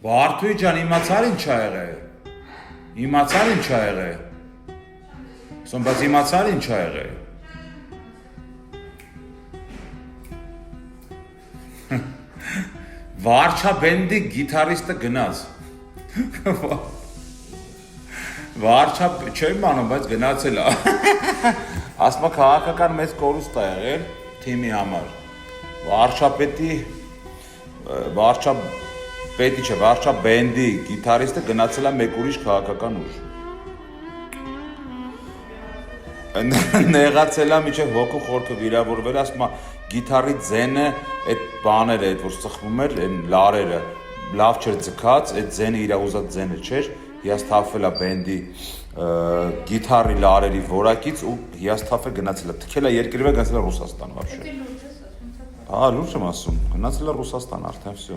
Վարդուի ջան, իմացար ինչ ա եղել։ Իմացար ինչ ա եղել։ Սոն բայց իմացար ինչ ա եղել։ Վարչաբենդի գիտարիստը գնաց։ Չեմ անում, բայց գնացել ա։ Ասում ա քաղաքական մեծ կորուստ ա եղել թիմի համար։ Վարչաբենդի գիտարիստը գնացել ա մեկ ուրիշ քաղաքական ուժ։ Նեղացել ա միջև հոգու խորքը վիրավորվել, ասում ա գիտարի ձենը, այդ բաները, այդ որ ծխվում էր, այն լարերը, լավ չէր ձգած, այդ ձենը իր ուզած ձենը չէր, հիասթափվել ա բենդի գիտարի լարերի որակից ու հիասթափվել գնացել ա, թքել ա երկրի վրա, գնացել ա Ռուսաստան вообще։ Լուրջ եմ ասում, գնացել ա Ռուսաստան արդեն, всё։